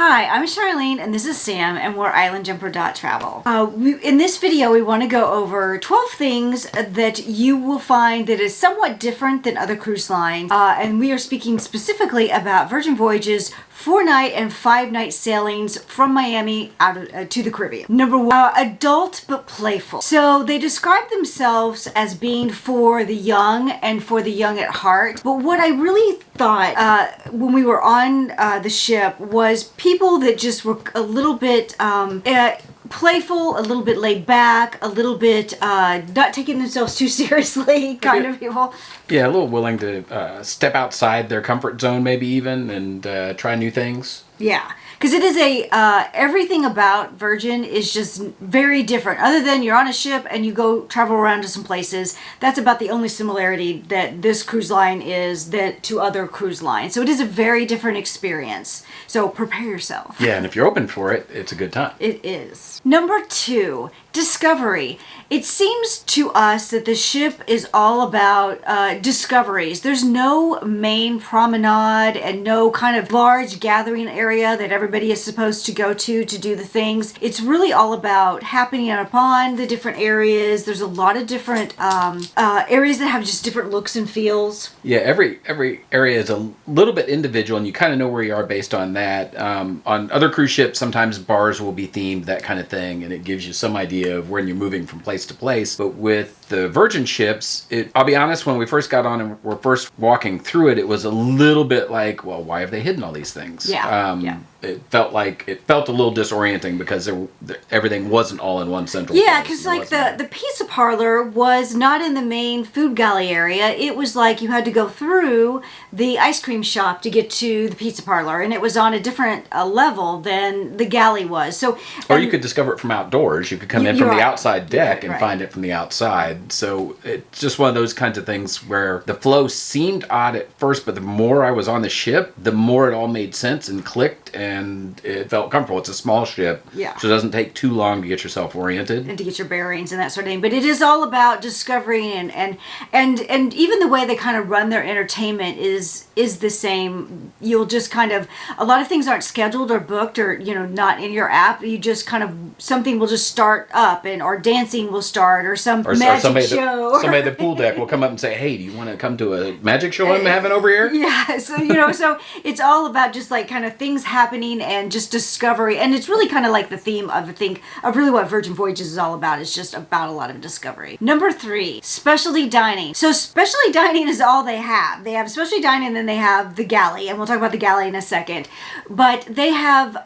Hi, I'm Charlene and this is Sam and we're islandjumper.travel. In this video we want to go over 12 things that you will find that is somewhat different than other cruise lines, and we are speaking specifically about Virgin Voyages 4-night and 5-night sailings from Miami out to the Caribbean. Number one, adult but playful. So they describe themselves as being for the young and for the young at heart. But what I really thought when we were on the ship was people that just were a little bit playful, a little bit laid back, a little bit not taking themselves too seriously kind of people. Yeah, a little willing to step outside their comfort zone maybe even and try new things. Yeah, because it is everything about Virgin is just very different. Other than you're on a ship and you go travel around to some places, that's about the only similarity that this cruise line is to other cruise lines. So it is a very different experience. So prepare yourself. Yeah, and if you're open for it, it's a good time. It is. Number 2, discovery. It seems to us that the ship is all about discoveries. There's no main promenade and no kind of large gathering area that everybody is supposed to go to do the things. It's really all about happening upon the different areas. There's a lot of different areas that have just different looks and feels. Yeah, every area is a little bit individual, and you kind of know where you are based on that. On other cruise ships, sometimes bars will be themed, that kind of thing, and it gives you some idea of when you're moving from place to place. But with the Virgin ships, I'll be honest, when we first got on and were first walking through it, it was a little bit like, well, why have they hidden all these things? Yeah. It felt a little disorienting because everything wasn't all in one central Yeah, place. because the pizza parlor was not in the main food galley area. It was like you had to go through the ice cream shop to get to the pizza parlor, and it was on a different level than the galley was. Or you could discover it from outdoors. You could come in from the outside deck and find it from the outside. So it's just one of those kinds of things where the flow seemed odd at first, but the more I was on the ship, the more it all made sense and clicked, and it felt comfortable. It's a small ship, so it doesn't take too long to get yourself oriented and to get your bearings and that sort of thing. But it is all about discovering and even the way they kind of run their entertainment is the same. You'll just kind of, a lot of things aren't scheduled or booked or not in your app. You just kind of, something will just start up, or dancing will start, or some magic show. Somebody at the pool deck will come up and say, "Hey, do you want to come to a magic show I'm having over here?" Yeah, so so it's all about just like kind of things happening and just discovery, and it's really kind of like the theme of really what Virgin Voyages is all about. It's just about a lot of discovery. Number 3, specialty dining. So specialty dining is all they have. They have specialty dining, and then they have the galley, and we'll talk about the galley in a second. But they have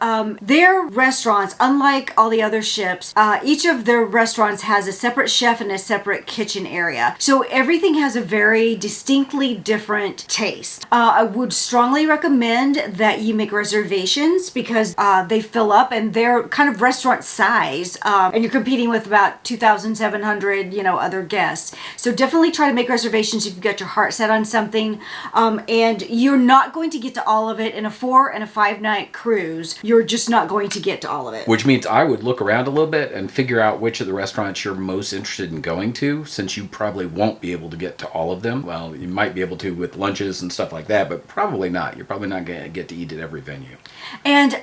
their restaurants, unlike all the other ships, each of their restaurants has a separate chef and a separate kitchen area. So everything has a very distinctly different taste. I would strongly recommend that you make reservations because they fill up and they're kind of restaurant size, and you're competing with about 2,700 other guests. So definitely try to make reservations if you've got your heart set on something, and you're not going to get to all of it in a 4 and a 5-night cruise. You're just not going to get to all of it. Which means I would look around a little bit and figure out which of the restaurants you're most interested in going to, since you probably won't be able to get to all of them. Well, you might be able to with lunches and stuff like that, but probably not. You're probably not going to get to eat at every venue. And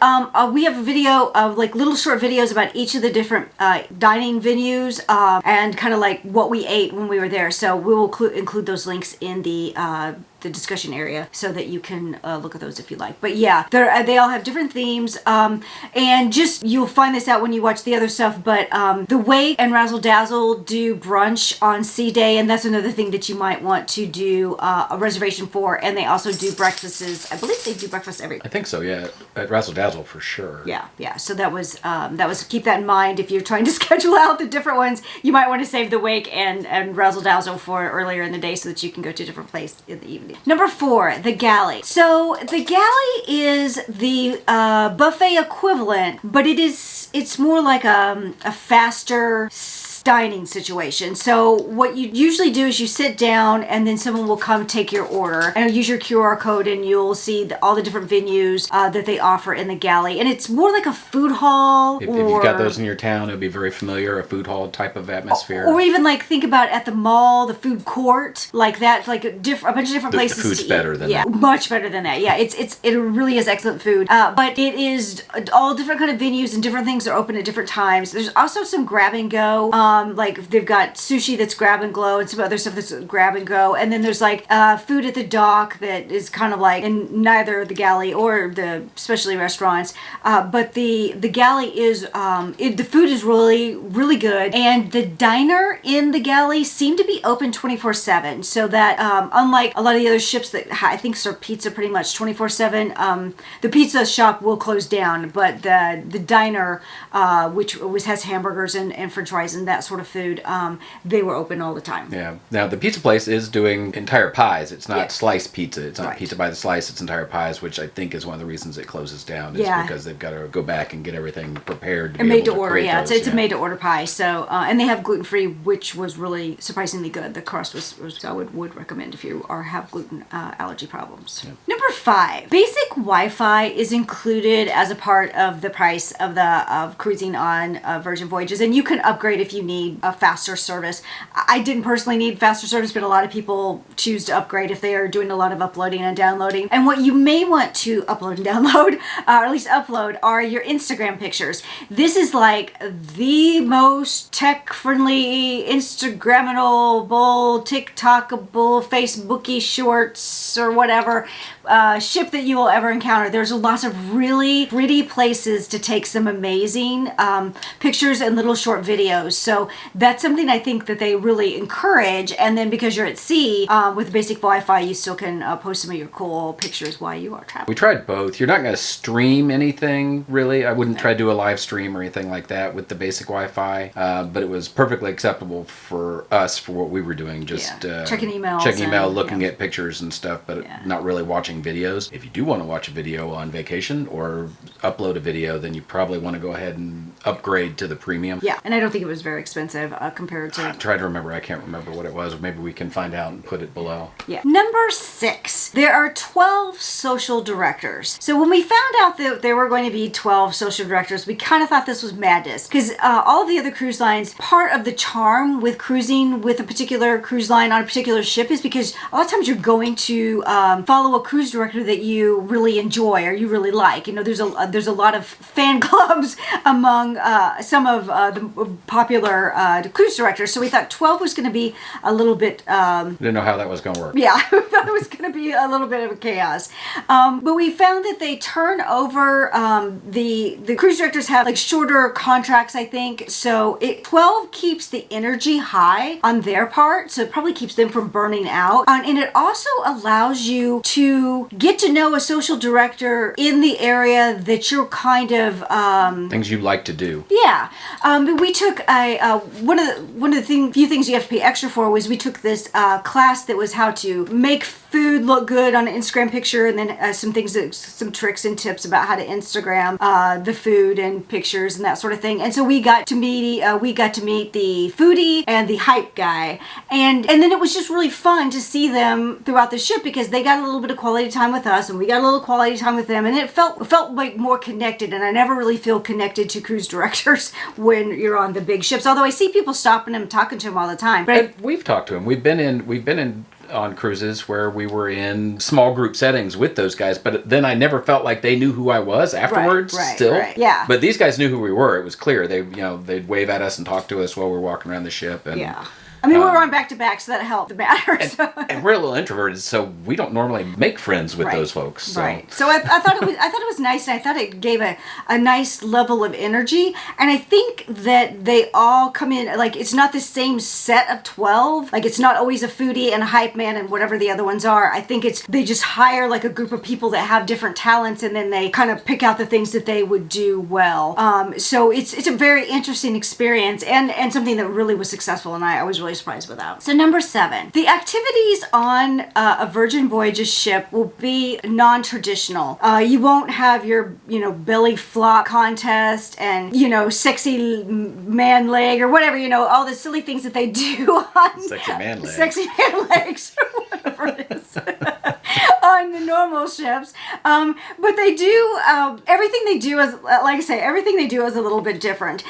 we have a video of like little short videos about each of the different dining venues and kind of like what we ate when we were there. So we will include those links in the discussion area so that you can look at those if you like. But yeah, they all have different themes, and just you'll find this out when you watch the other stuff. But the Wake and Razzle Dazzle do brunch on Sea Day, and that's another thing that you might want to do a reservation for. And they also do breakfasts. I believe they do breakfast every. I think so. Yeah, at Razzle Dazzle for sure. Yeah. So that was keep that in mind if you're trying to schedule out the different ones. You might want to save the Wake and Razzle Dazzle for earlier in the day so that you can go to a different place in the evening. Number 4, the galley. So the galley is the buffet equivalent, but it's more like a faster dining situation. So what you usually do is you sit down and then someone will come take your order and use your QR code and you'll see all the different venues that they offer in the Galley. And it's more like a food hall. If you've got those in your town, it would be very familiar, a food hall type of atmosphere. Or even like think about at the mall, the food court, like that, like a bunch of different places. The food's better than that. Yeah, much better than that. Yeah, it really is excellent food. But it is all different kind of venues and different things are open at different times. There's also some grab and go. Like they've got sushi that's grab and go and some other stuff that's grab and go. And then there's like food at the dock that is kind of like in neither the Galley or the specialty restaurants. But the Galley is the food is really, really good. And the diner in the Galley seemed to be open 24/7. So that unlike a lot of the other ships that I think serve pizza pretty much 24/7, the pizza shop will close down, but the diner, which has hamburgers and french fries and that sort of food, they were open all the time. Yeah. Now the pizza place is doing entire pies. It's not sliced pizza. It's not pizza by the slice. It's entire pies, which I think is one of the reasons it closes down. Is because they've got to go back and get everything prepared and made to order. Yeah, it's a made to order pie. So and they have gluten free, which was really surprisingly good. The crust was I would recommend if you have gluten allergy problems. Yep. Number 5, basic Wi-Fi is included as a part of the price of cruising on Virgin Voyages, and you can upgrade if you need a faster service. I didn't personally need faster service, but a lot of people choose to upgrade if they are doing a lot of uploading and downloading. And what you may want to upload and download, or at least upload, are your Instagram pictures. This is like the most tech-friendly, Instagrammable, TikTokable, Facebooky shorts or whatever ship that you will ever encounter. There's lots of really pretty places to take some amazing pictures and little short videos. So that's something I think that they really encourage. And then because you're at sea with basic Wi-Fi, you still can post some of your cool pictures while you are traveling. We tried both. You're not going to stream anything, really. I wouldn't try to do a live stream or anything like that with the basic Wi-Fi, but it was perfectly acceptable for us for what we were doing. Just checking email, looking at pictures and stuff, but not really watching videos. If you do want to watch a video on vacation or upload a video, then you probably want to go ahead and upgrade to the premium. Yeah, and I don't think it was very expensive compared to... I'm trying to remember. I can't remember what it was. Maybe we can find out and put it below. Yeah. Number 6, there are 12 social directors. So when we found out that there were going to be 12 social directors, we kind of thought this was madness because all of the other cruise lines, part of the charm with cruising with a particular cruise line on a particular ship is because a lot of times you're going to follow a cruise director that you really enjoy or you really like. You know, there's a lot of fan clubs among some of the popular cruise directors. So we thought 12 was going to be a little bit... Didn't know how that was going to work. Yeah, we thought it was going to be a little bit of a chaos. But we found that they turn over, the cruise directors have like shorter contracts, I think. So 12 keeps the energy high on their part. So it probably keeps them from burning out. And it also allows you to get to know a social director in the area that you're kind of... things you like to do. Yeah. We took one of the few things you have to pay extra for was we took this class that was how to make food look good on an Instagram picture, and then some tricks and tips about how to Instagram the food and pictures and that sort of thing. And so we got to meet the foodie and the hype guy, and then it was just really fun to see them throughout the ship because they got a little bit of quality time with us and we got a little quality time with them, and it felt like more connected. And I never really feel connected to cruise directors when you're on the big ships, although I see people stopping them, talking to them all the time. But we've talked to them. We've been in on cruises where we were in small group settings with those guys, but then I never felt like they knew who I was afterwards. Right. Yeah. But these guys knew who we were. It was clear. They'd wave at us and talk to us while we were walking around the ship. And yeah. I mean, we were on back-to-back, so that helped the matter. And we're a little introverted, so we don't normally make friends with those folks. So. Right. So I thought it was nice, and I thought it gave a nice level of energy. And I think that they all come in, like, it's not the same set of 12. Like, it's not always a foodie and a hype man and whatever the other ones are. I think they just hire, like, a group of people that have different talents, and then they kind of pick out the things that they would do well. So it's a very interesting experience and something that really was successful, and I was really really surprised with that. So number 7, the activities on a Virgin Voyages ship will be non-traditional. You won't have your, belly flop contest and, sexy man leg or whatever, all the silly things that they do on Sexy man legs. Sexy man legs or whatever it is. On the normal ships. But they do, everything they do is, like I say, everything they do is a little bit different.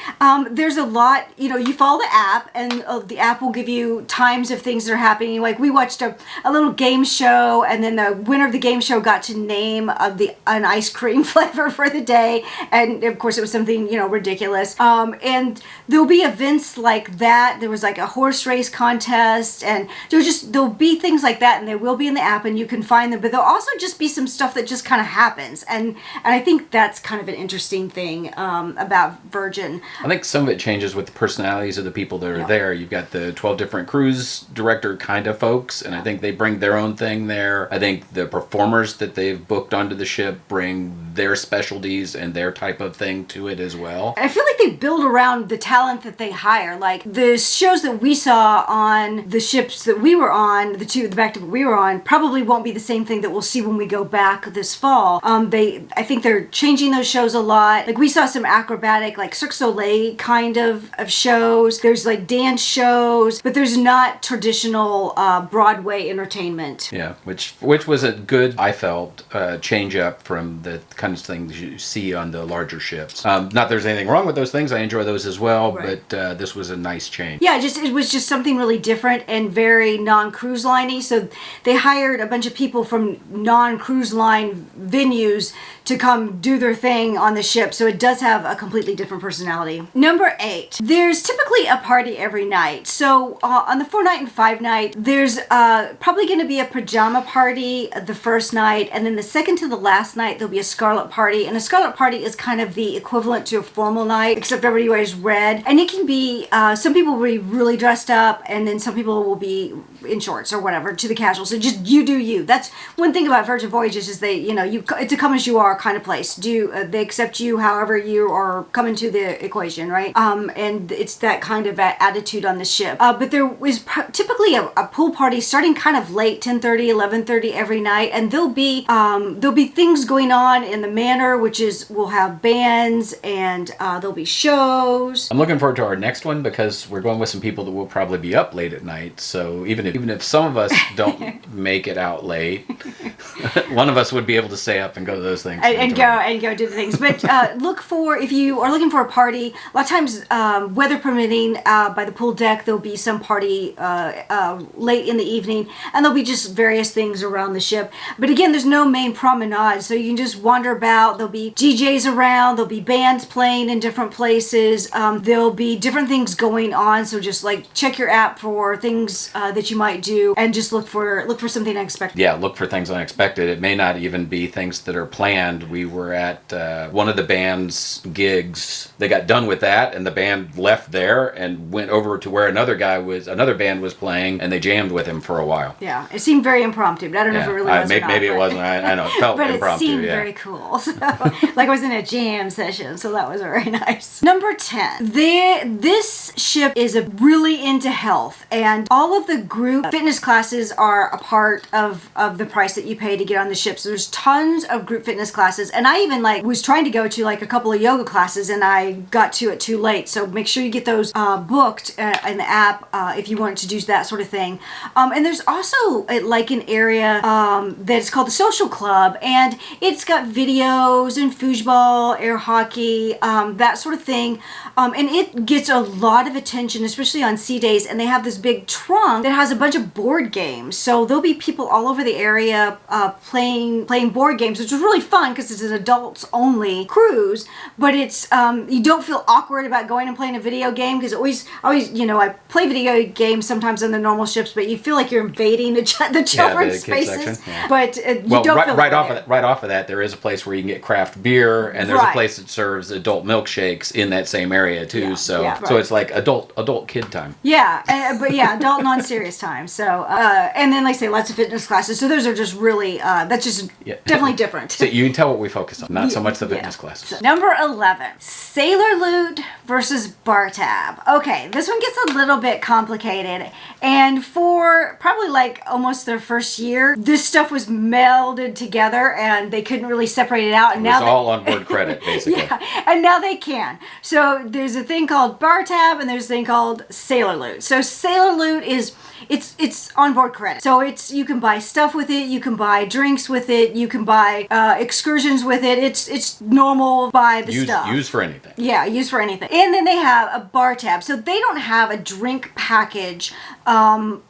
There's a lot, you follow the app and the app will give you times of things that are happening. Like we watched a little game show and then the winner of the game show got to name an ice cream flavor for the day. And of course it was something, ridiculous. And there'll be events like that. There was like a horse race contest and there'll be things like that and they will be in the app and you can find them, but there'll also just be some stuff that just kind of happens. And I think that's kind of an interesting thing about Virgin. I think some of it changes with the personalities of the people that are there. You've got the 12 different cruise director kind of folks, and I think they bring their own thing there. I think the performers that they've booked onto the ship bring their specialties and their type of thing to it as well. I feel like they build around the talent that they hire. Like the shows that we saw on the ships that we were on, the back-to-back we were on, probably won't be the same thing that we'll see when we go back this fall. I think they're changing those shows a lot. Like we saw some acrobatic, like Cirque du Soleil kind of shows. There's like dance shows, but there's not traditional Broadway entertainment. Yeah, which was a good, I felt, change up from the kinds of things you see on the larger ships. Not that there's anything wrong with those things. I enjoy those as well, but this was a nice change. Yeah, it was just something really different and very non-cruise liney. So they hired a bunch of people from non-cruise line venues to come do their thing on the ship. So it does have a completely different personality. Number 8, there's typically a party every night. So on the 4-night and 5-night, there's probably going to be a pajama party the first night. And then the second to the last night, there'll be a scarlet party. And a scarlet party is kind of the equivalent to a formal night, except everybody wears red. And it can be, some people will be really dressed up and then some people will be in shorts or whatever to the casual. So just you do you. That's one thing about Virgin Voyages is they, it's a come as you are kind of place. They accept you however you are coming to the equation, right? And it's that kind of attitude on the ship. But there is typically a pool party starting kind of late, 10:30, 11:30 every night, and there'll be things going on in the manor, which is we'll have bands and there'll be shows. I'm looking forward to our next one because we're going with some people that will probably be up late at night. So even if some of us don't make it out late, one of us would be able to stay up and go to those things. And go do the things. But if you are looking for a party, a lot of times, weather permitting, by the pool deck, there'll be some party late in the evening, and there'll be just various things around the ship. But again, there's no main promenade, so you can just wander about. There'll be DJs around, there'll be bands playing in different places, there'll be different things going on, so just like check your app for things that you might do, and just look for something unexpected. Yeah, look for things unexpected. It may not even be things that are planned. We were at one of the band's gigs. They got done with that, and the band left there and went over to where another band was playing, and they jammed with him for a while. Yeah, it seemed very impromptu, but I don't know if it really was or not. Maybe it wasn't. I know, it felt but impromptu. It seemed very cool. So, like I was in a jam session, so that was very nice. Number 10. This ship is really into health, and all of the group fitness classes are a part of the price that you pay to get on the ship. So there's tons of group fitness classes, and I even was trying to go to a couple of yoga classes, and I got to it too late. So make sure you get those booked in the app if you want to do that sort of thing. And there's also an area that's called the Social Club, and it's got videos and foosball, air hockey, that sort of thing. And it gets a lot of attention, especially on sea days, and they have this big trunk that has a bunch of board games. So there'll be people all over the area playing board games, which is really fun because it's an adults only cruise, but it's you don't feel awkward about going and playing a video game because always I play video games sometimes on the normal ships, but you feel like you're invading the children's spaces. Yeah. But you don't feel right off of that, there is a place where you can get craft beer, and there's a place that serves adult milkshakes in that same area too. So it's like adult kid time. Yeah, but adult non-serious time. So and then like I say, lots of fitness classes. So those are just really, that's just definitely different. So you can tell what we focus on, not so much the fitness classes. So, number 11, Sailor Loot versus bar tab. Okay, this one gets a little bit complicated. And for probably like almost their first year, this stuff was melded together and they couldn't really separate it out. And it was now all on board credit, basically. Yeah, and now they can. So there's a thing called bar tab and there's a thing called Sailor Loot. So Sailor Loot is it's onboard credit. So you can buy stuff with it, you can buy drinks with it, you can buy excursions with it. It's normal buy the stuff. Use for anything. Yeah, use for anything. And then they have a bar tab. So they don't have a drink package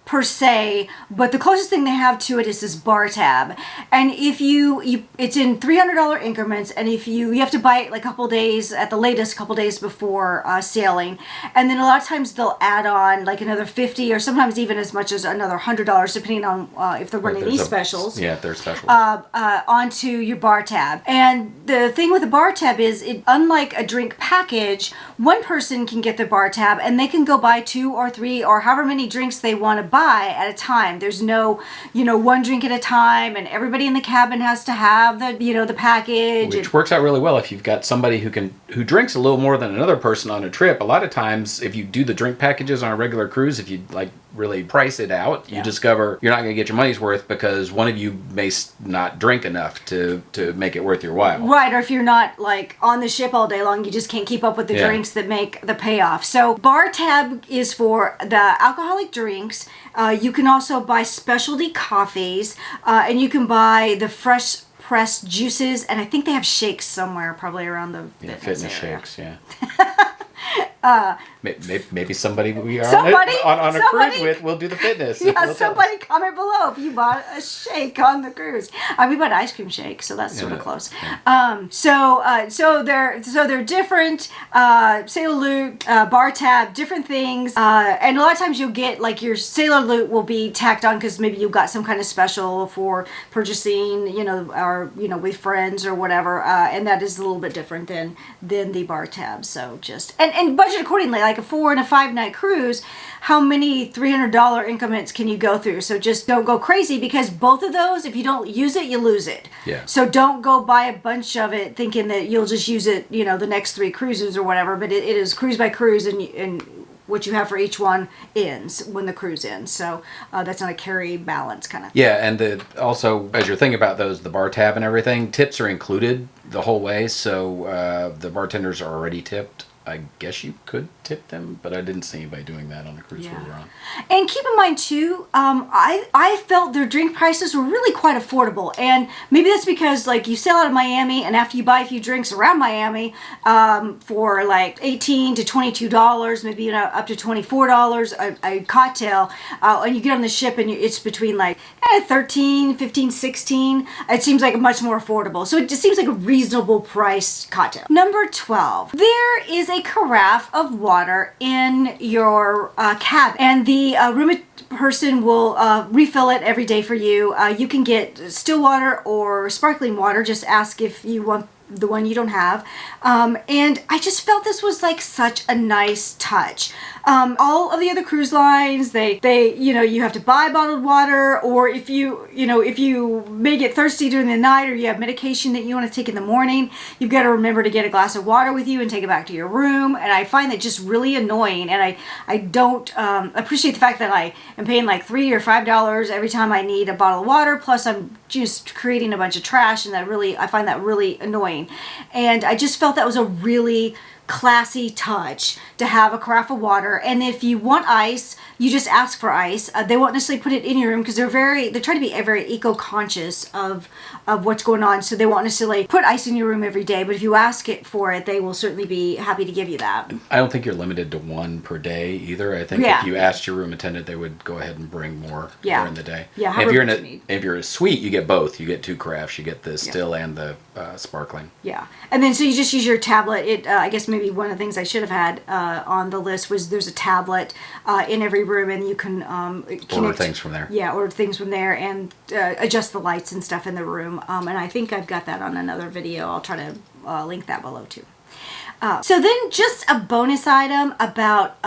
per se, but the closest thing they have to it is this bar tab. And if you it's in $300 increments, and if you have to buy it like a couple days, at the latest, a couple days before sailing. And then a lot of times they'll add on like another $50 or sometimes even as much as another $100 depending on if they're running these specials. Yeah, they're specials. Onto your bar tab. And the thing with the bar tab is, unlike a drink package, one person can get the bar tab and they can go buy 2 or 3 or however many drinks they want to buy at a time. There's no, one drink at a time, and everybody in the cabin has to have the package. Which works out really well if you've got somebody who drinks a little more than another person on a trip. A lot of times, if you do the drink packages on a regular cruise, if you really price it out, you discover you're not going to get your money's worth because one of you may not drink enough to make it worth your while. Right, or if you're not like on the ship all day long, you just can't keep up with the drinks that make the payoff. So bar tab is for the alcoholic drinks. You can also buy specialty coffees, and you can buy the fresh pressed juices, and I think they have shakes somewhere, probably around the fitness area. Shakes, yeah. Maybe somebody we are on a cruise with will do the fitness. Yeah, somebody comment below if you bought a shake on the cruise. We bought an ice cream shake, so that's sort of close. Yeah. So they're different. Sailor Loot, bar tab, different things. And a lot of times you'll get like your Sailor Loot will be tacked on because maybe you've got some kind of special for purchasing, or with friends or whatever. And that is a little bit different than the bar tab. So just and budget accordingly. Like a 4 and a 5 night cruise, how many $300 increments can you go through? So just don't go crazy, because both of those, if you don't use it, you lose it. Yeah. So don't go buy a bunch of it thinking that you'll just use it, the next 3 cruises or whatever. But it is cruise by cruise, and what you have for each one ends when the cruise ends. So that's not a carry balance kind of thing. Yeah, and also, as you're thinking about those, the bar tab and everything, tips are included the whole way. So the bartenders are already tipped. I guess you could tip them, but I didn't see anybody doing that on the cruise we were on. And keep in mind too, I felt their drink prices were really quite affordable, and maybe that's because like you sail out of Miami, and after you buy a few drinks around Miami, for like $18 to $22, maybe up to $24 a cocktail, and you get on the ship and it's between like 13, 15, 16. It seems like much more affordable, so it just seems like a reasonable priced cocktail. Number 12, there is a carafe of water in your cabin, and the room person will refill it every day for you. You can get still water or sparkling water. Just ask if you want the one you don't have. And I just felt this was like such a nice touch. All of the other cruise lines, they you have to buy bottled water, or if you may get thirsty during the night, or you have medication that you want to take in the morning, you've got to remember to get a glass of water with you and take it back to your room. And I find that just really annoying, and I don't appreciate the fact that I am paying like $3 or $5 every time I need a bottle of water, plus I'm just creating a bunch of trash, and I find that really annoying. And I just felt that was a really classy touch to have a carafe of water. And if you want ice, you just ask for ice. They won't necessarily put it in your room because they try to be very eco-conscious of what's going on. So they won't necessarily put ice in your room every day, but if you ask it for it, they will certainly be happy to give you that. I don't think you're limited to one per day either. I think if you asked your room attendant, they would go ahead and bring more during the day. Yeah, if you're a suite, you get both. You get 2 carafes. You get the still and the sparkling. Yeah. And then so you just use your tablet. I guess maybe one of the things I should have had on the list was there's a tablet in every room, and you can order things from there. Yeah, order things from there and adjust the lights and stuff in the room. And I think I've got that on another video. I'll try to link that below too. So then just a bonus item about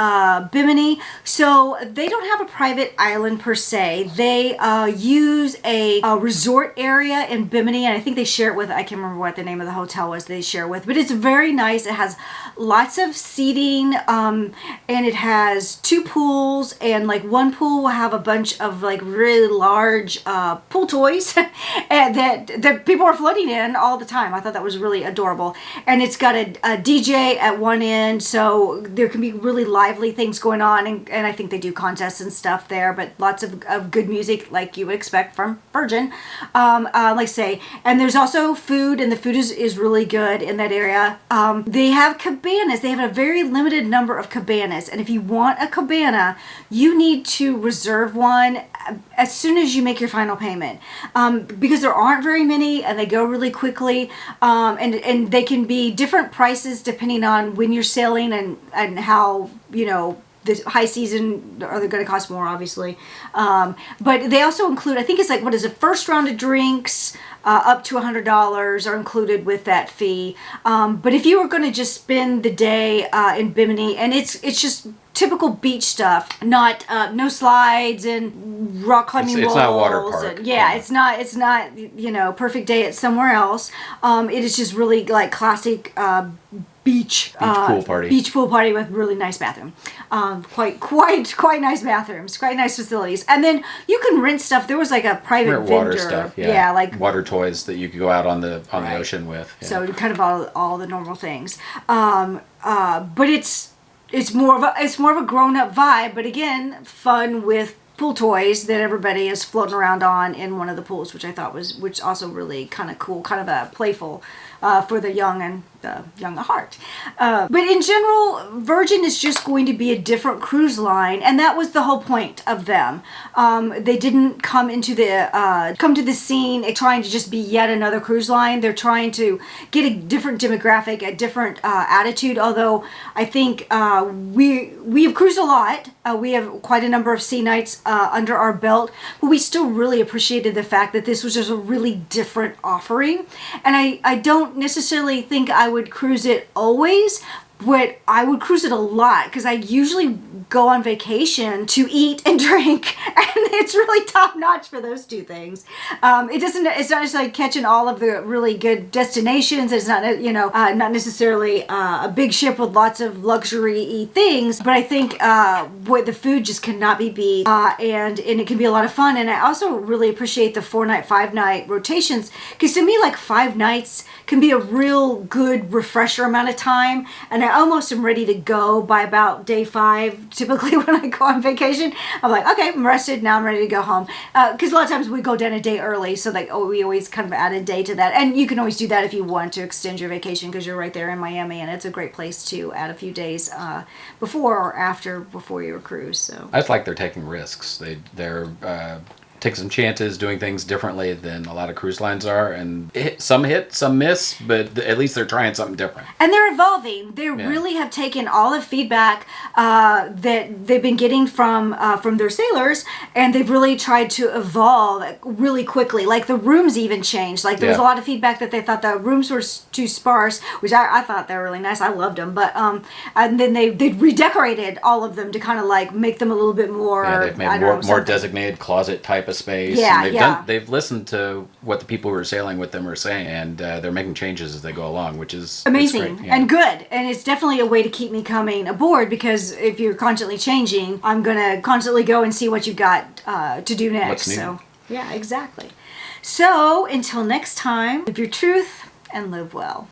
Bimini. So they don't have a private island per se. They use a resort area in Bimini, and I think they share it with, I can't remember what the name of the hotel was they share with, but it's very nice. It has lots of seating, and it has 2 pools, and like one pool will have a bunch of like really large pool toys and that people are floating in all the time. I thought that was really adorable. And it's got a DJ at one end, so there can be really lively things going on, and I think they do contests and stuff there, but lots of good music like you would expect from Virgin, like I say. And there's also food, and the food is really good in that area. They have cabanas. They have a very limited number of cabanas, and if you want a cabana, you need to reserve one as soon as you make your final payment, because there aren't very many, and they go really quickly, and they can be different prices depending on when you're sailing and how, this high season are they going to cost more, obviously, but they also include, I think it's like, what is it, first round of drinks up to $100 are included with that fee, but if you were going to just spend the day in Bimini, and it's just typical beach stuff, not no slides and rock climbing walls. It's not a water park. It's not perfect day at somewhere else. It is just really like classic beach pool party. Beach pool party with really nice bathroom. Quite nice bathrooms, quite nice facilities. And then you can rent stuff. There was like a private vendor. Water stuff, yeah. Like water toys that you could go out on the ocean with. Yeah. So kind of all the normal things. But it's more of a grown-up vibe, but again, fun with pool toys that everybody is floating around on in one of the pools, which also really kind of cool, kind of a playful for the young and the young at heart. But in general, Virgin is just going to be a different cruise line, and that was the whole point of them. They didn't come to the scene trying to just be yet another cruise line. They're trying to get a different demographic, a different attitude. Although I think we have cruised a lot. We have quite a number of sea nights under our belt, but we still really appreciated the fact that this was just a really different offering. And I don't necessarily think I would cruise it always, but I would cruise it a lot because I usually go on vacation to eat and drink, and it's really top notch for those 2 things. It's not just like catching all of the really good destinations. It's not not necessarily a big ship with lots of luxury things, but I think what the food just cannot be beat, and it can be a lot of fun. And I also really appreciate the 4-night, 5-night rotations, because to me, like 5 nights can be a real good refresher amount of time, and I almost am ready to go by about day 5. Typically when I go on vacation, I'm like, okay, I'm rested, now I'm ready to go home. Because a lot of times we go down a day early, so we always kind of add a day to that. And you can always do that if you want to extend your vacation, because you're right there in Miami, and it's a great place to add a few days before your cruise. So I just like they're taking risks. They're taking some chances, doing things differently than a lot of cruise lines are, and some hit, some miss, but at least they're trying something different. And they're evolving. They really have taken all the feedback that they've been getting from their sailors, and they've really tried to evolve really quickly. Like the rooms even changed. Like there was a lot of feedback that they thought the rooms were too sparse, which I thought they were really nice. I loved them, but and then they redecorated all of them to kind of like make them a little bit more. Yeah, they've made more designated closet type of space. They've listened to what the people who are sailing with them are saying, and they're making changes as they go along, which is amazing and good. And it's definitely a way to keep me coming aboard, because if you're constantly changing, I'm gonna constantly go and see what you got to do next. What's new? So yeah, exactly. So until next time, live your truth and live well.